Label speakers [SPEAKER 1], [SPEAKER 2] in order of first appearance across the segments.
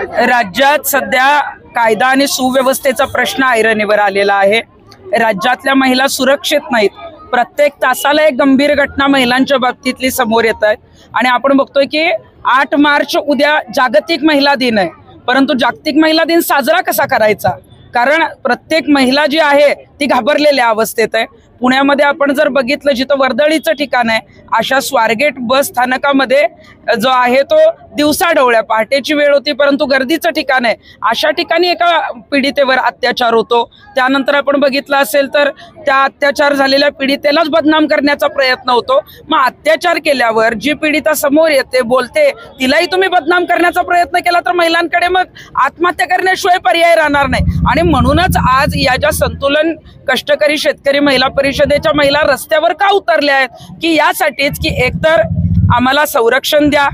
[SPEAKER 1] राज्यात सध्या कायदा आणि सुव्यवस्थेचा प्रश्न ऐरणीवर आलेला आहे। राज्यातल्या महिला सुरक्षित नाहीत। प्रत्येक तासाला एक गंभीर घटना महिलांच्या बाबतीतली समोर येत आहे आणि आपण बघतोय की 8 मार्च उद्या जागतिक महिला दिन आहे, परंतु जागतिक महिला दिन साजरा कसा करायचा? कारण प्रत्येक महिला जी आहे ती घाबरलेल्या अवस्थेत आहे। पुण्यामध्ये आपण जर बघितलं, जिथं वर्दळीचं ठिकाण आहे, अशा स्वारगेट बस स्थानकामध्ये जो आहे तो दिवसाढवळ्या पहाटेची वेळ होती, परंतु गर्दीचं ठिकाण आहे, अशा ठिकाणी एका पीडितेवर अत्याचार होतो। त्यानंतर आपण बघितलं असेल तर त्या अत्याचार झालेल्या पीडितेलाच बदनाम करण्याचा प्रयत्न होतो। मग अत्याचार केल्यावर जी पीडिता समोर येते, बोलते, तिलाही तुम्ही बदनाम करण्याचा प्रयत्न केला तर महिलांकडे मग आत्महत्या करण्याशिवाय पर्याय राहणार नाही। आणि म्हणूनच आज या ज्या संतुलन कष्टकरी शेतकरी महिला परिषदेच्या महिला रस्त्यावर का उतरल्या आहेत की यासाठीच की एकतर आम्हाला संरक्षण द्या,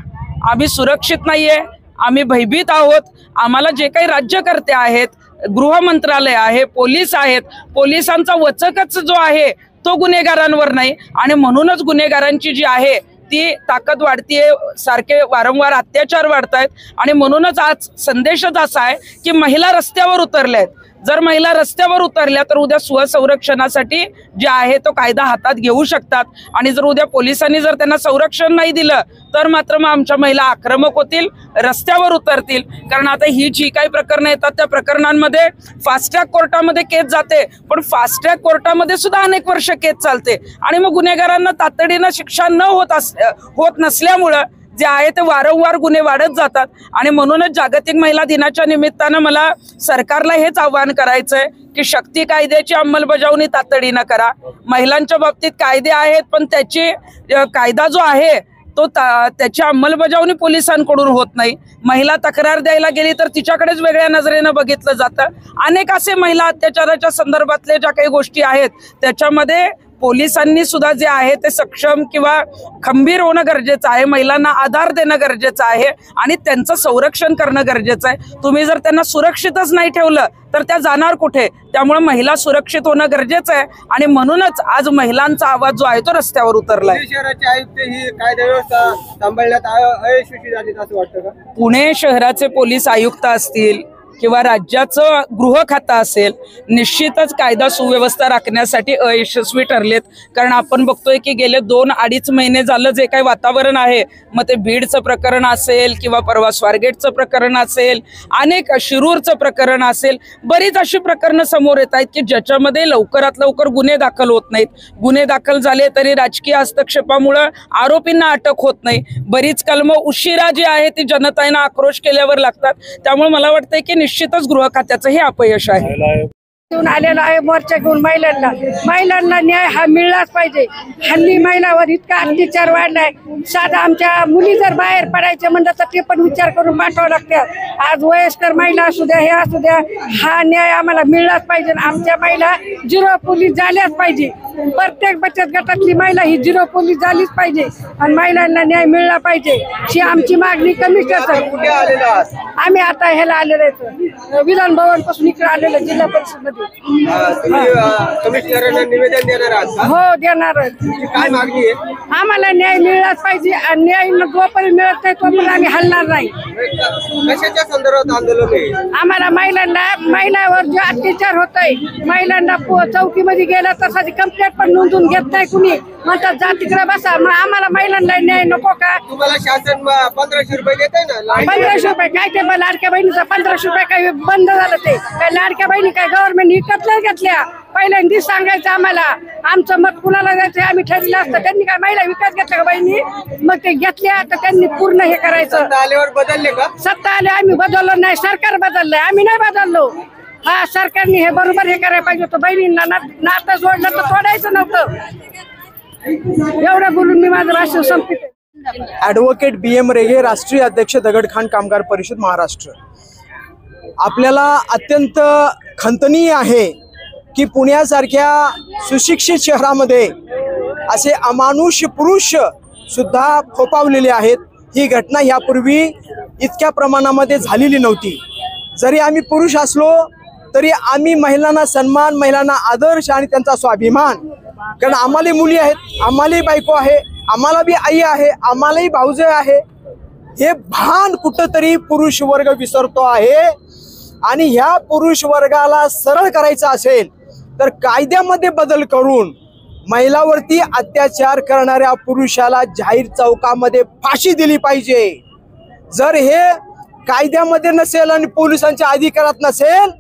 [SPEAKER 1] आम्ही सुरक्षित नाहीये, आम्ही भयभीत आहोत, आम्हाला जे काही राज्यकर्ते आहेत, गृह मंत्रालय आहे, पोलीस आहेत, पोलिसांचा वचकच जो आहे तो गुन्हेगारांवर नाही आणि म्हणूनच गुन्हेगारांची जी आहे ती ताकद वाढतीये, सारखे वारंवार अत्याचार वाढतायत आणि म्हणूनच आज संदेशच असा आहे की महिला रस्त्यावर उतरल्या आहेत। जर महिला रस्त्यावर उतरल्या तर उद्या स्वसंरक्षणासाठी जे आहे तो कायदा हातात घेऊ शकतात आणि जर उद्या पोलिसांनी जर त्यांना संरक्षण नाही दिलं तर मात्र मग आमच्या महिला आक्रमक होतील, रस्त्यावर उतरतील। कारण आता ही जी काही प्रकरणं येतात त्या प्रकरणांमध्ये फास्ट ट्रॅक कोर्टामध्ये केस जाते, पण फास्ट ट्रॅक कोर्टामध्ये सुद्धा अनेक वर्ष केस चालते आणि मग गुन्हेगारांना तातडीनं शिक्षा न होत नसल्यामुळं जे आहे ते वारंवार गुन्हे वाढत जातात। आणि म्हणूनच जागतिक महिला दिनाच्या निमित्तानं मला सरकारला हेच आवाहन करायचंय की शक्ती कायद्याची अंमलबजावणी तातडीनं करा। महिलांच्या बाबतीत कायदे आहेत, पण त्याची कायदा जो आहे तो त्याची अंमलबजावणी पोलिसांकडून होत नाही। महिला तक्रार द्यायला गेली तर तिच्याकडेच वेगळ्या नजरेनं बघितलं जातं। अनेक असे महिला अत्याचाराच्या संदर्भातले ज्या काही गोष्टी आहेत त्याच्यामध्ये पोलिसांनी सुद्धा जे आहे ते सक्षम किंवा खंबीर होणं गरजेचं आहे, महिलांना आधार देणं गरजेचं आहे आणि त्यांचं संरक्षण करणं गरजेचं आहे। तुम्ही जर त्यांना सुरक्षितच नाही ठेवलं तर त्या जाणार कुठे? त्यामुळे महिला सुरक्षित होणं गरजेचं आहे आणि म्हणूनच आज महिलांचा आवाज जो आहे तो रस्त्यावर उतरलाय।
[SPEAKER 2] शहराचे आयुक्त ही कायदा व्यवस्था सांभाळण्यात अयशस्वी झालीत असं वाटतं का?
[SPEAKER 1] पुणे शहराचे पोलीस आयुक्त असतील किंवा राज्याचं गृह खातं असेल, निश्चितच कायदा सुव्यवस्था राखण्यासाठी अयशस्वी ठरलेत। कारण आपण बघतोय की गेले 2-2.5 महिने झालं जे काही वातावरण आहे, मग ते बीडचं प्रकरण असेल किंवा परवा स्वारगेटचं प्रकरण असेल, अनेक शिरूरचं प्रकरण असेल, बरीच अशी प्रकरणं समोर येत आहेत की ज्याच्यामध्ये लवकरात लवकर गुन्हे दाखल होत नाहीत। गुन्हे दाखल झाले तरी राजकीय हस्तक्षेपामुळे आरोपींना अटक होत नाही। बरीच कलमं उशिरा जी आहे ती जनतेनं आक्रोश केल्यावर लागतात। त्यामुळे मला वाटतंय की निश्चितच गृह खात्याचं हे अपयश आहे।
[SPEAKER 3] आलेला आहे मोर्चा घेऊन महिलांना न्याय हा मिळलाच पाहिजे। हल्ली महिलावर इतका अत्याचार वाढलाय, साधा आमच्या मुली जर बाहेर पडायचे म्हणलं तर ते पण विचार करून पाठवावं लागतात। आज वयस्कर महिला असू द्या, हे असू द्या, हा न्याय आम्हाला मिळलाच पाहिजे। आमच्या महिला 0 पोलीस झाल्याच पाहिजे। प्रत्येक बचत गटातली महिला ही 0 पोलीस झालीच पाहिजे आणि महिलांना न्याय मिळला पाहिजे ही आमची मागणी। कमिशनर आम्ही आता ह्याला आलेलो आहे, विधान भवन पासून इकडे आलेलो जिल्हा परिषद
[SPEAKER 2] निवेदन देणार आहात?
[SPEAKER 3] हो देणार।
[SPEAKER 2] काय मागणी आहे?
[SPEAKER 3] आम्हाला न्याय मिळालाच पाहिजे आणि न्याय जोपर्यंत मिळत नाही तोपर्यंत आम्ही हलणार नाही।
[SPEAKER 2] कशाच्या संदर्भात आंदोलन आहे?
[SPEAKER 3] आम्हाला महिलांवर जे अत्याचार होतोय, महिलांना चौकीमध्ये गेला तसा कंप्लेंट पण नोंदवून घेत नाही कुणी, म्हणतात जा तिकडे बसा। मग आम्हाला महिलांना न्याय नको का?
[SPEAKER 2] तुम्हाला शासन 1500 रुपये देत आहे ना?
[SPEAKER 3] 1500 रुपये काय? ते लाडक्या बहिणीचा 1500 रुपये काही बंद झालं? ते काय लाडक्या बहिणी काय गव्हर्नमेंट विकत नाही घेतल्या? पहिल्यांदा सांगायचं आम्हाला, आमचं मत कुणाला द्यायचं आम्ही ठरलं असतं। त्यांनी काय महिला विकत घेतल्या का बहिणी? मग ते घेतल्या तर त्यांनी पूर्ण हे करायचं।
[SPEAKER 2] सत्ता आल्यावर बदलले का?
[SPEAKER 3] सत्ता आले आम्ही बदललो नाही, सरकार बदललंय, आम्ही नाही बदललो। हा सरकारने हे बरोबर हे करायला पाहिजे होतं। बहिणींना नातं जोडलं तर तोडायचं नव्हतं। एवढं बोलून मी माझं भाषण संपते।
[SPEAKER 4] ॲडव्होकेट BM रेगे, राष्ट्रीय अध्यक्ष दगडखान कामगार परिषद महाराष्ट्र। आपल्याला अत्यंत खंतनीय आहे की पुण्यासारख्या सुशिक्षित शहरामध्ये असे अमानुष पुरुष सुद्धा फोपावलेले आहेत। ही घटना यापूर्वी इतक्या प्रमाणामध्ये झालेली नव्हती। जरी आम्ही पुरुष असलो तरी आम्ही महिलांना सन्मान, महिलांना आदर्श आणि त्यांचा स्वाभिमान, कारण आम्हालाही मुली आहेत, आम्हालाही बायको आहे, आम्हाला बी आई आहे, आम्हालाही भाऊजे आहे, हे भान कुठंतरी पुरुष वर्ग विसरतो आहे। आणि ह्या पुरुष वर्गाला सरळ करायचं असेल तर कायद्यामध्ये बदल करून महिलावरती अत्याचार करणाऱ्या पुरुषाला जाहीर चौकामध्ये फाशी दिली पाहिजे। जर हे कायद्यामध्ये नसेल आणि पोलिसांच्या अधिकारात नसेल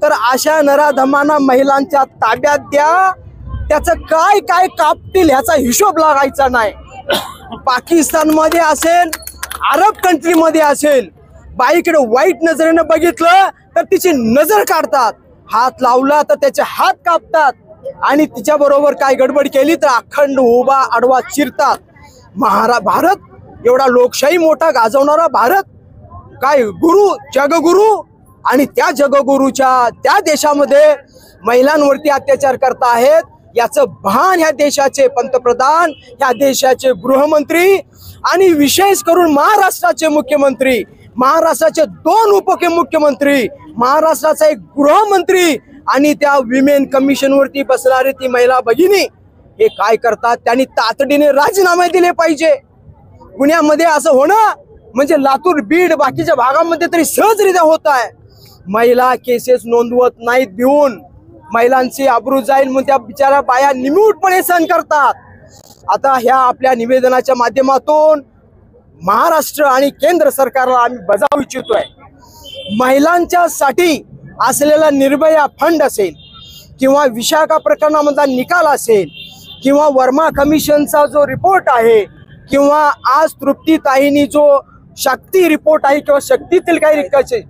[SPEAKER 4] तर अशा नराधमांना महिलांच्या ताब्यात द्या, त्याचं काय काय कापतील ह्याचा हिशोब लागायचा नाही। पाकिस्तानमध्ये असेल, अरब कंट्रीमध्ये असेल, बाईकडे वाईट नजरेनं बघितलं तर तिची नजर काढतात, हात लावला तर त्याचे हात कापतात आणि तिच्या बरोबर काय गडबड केली तर अखंड उभा आडवा चिरतात। भारत एवढा लोकशाही मोठा गाजवणारा भारत, काय गुरु, जगगुरु, आणि त्या जगगुरुच्या त्या देशामध्ये महिलांवरती अत्याचार करता आहेत याचं भान ह्या देशाचे पंतप्रधान, ह्या देशाचे गृहमंत्री आणि विशेष करून महाराष्ट्राचे मुख्यमंत्री, महाराष्ट्राचे 2 उपमुख्यमंत्री, महाराष्ट्राचा एक गृहमंत्री आणि त्या विमेन कमिशन वरती बसणारे ती महिला भगिनी हे काय करतात, त्यांनी तातडीने राजीनामे दिले पाहिजे। पुण्यामध्ये असं होणं म्हणजे लातूर, बीड, बाकीच्या भागामध्ये तरी सहजरित्या होत आहे। महिला केसेस नोंदवत नाहीत भिवून, महिलांची आबरू जाईल म्हणून त्या बिचारा बाया निमूटपणे सहन करतात। आता ह्या आपल्या निवेदनाच्या माध्यमातून महाराष्ट्र आणि केंद्र सरकारला आम्ही बजावू इच्छितोय, महिलांच्या साठी असलेला निर्भया फंड असेल किंवा विशाखा प्रकरणामधला निकाल असेल किंवा वर्मा कमिशनचा जो रिपोर्ट आहे किंवा आज तृप्तीताईंनी जो शक्ती रिपोर्ट आहे किंवा शक्तीतील काही रिकाचे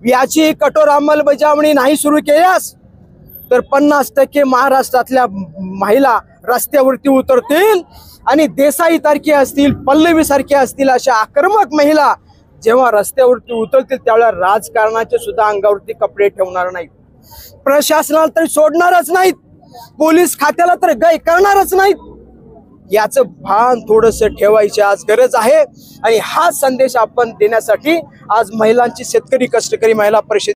[SPEAKER 4] याची कठोर अंमलबजावणी नाही सुरू केल्यास तर 50% महाराष्ट्रातल्या महिला रस्त्यावरती उतरतील आणि देसाई सारखे असतील, पल्लवी सारखे असतील अशा आक्रमक महिला जेव्हा रस्त्यावरती उतरतील त्यावेळेला राजकारणाचे सुद्धा अंगावरती कपडे ठेवणार नाहीत, प्रशासनाला तरी सोडणारच नाहीत, पोलीस खात्याला तर गय करणारच नाहीत। याचं भान थोडंसं ठेवायची आज गरज आहे आणि हा संदेश आपण देण्यासाठी आज महिलांची शेतकरी कष्टकरी महिला परिषद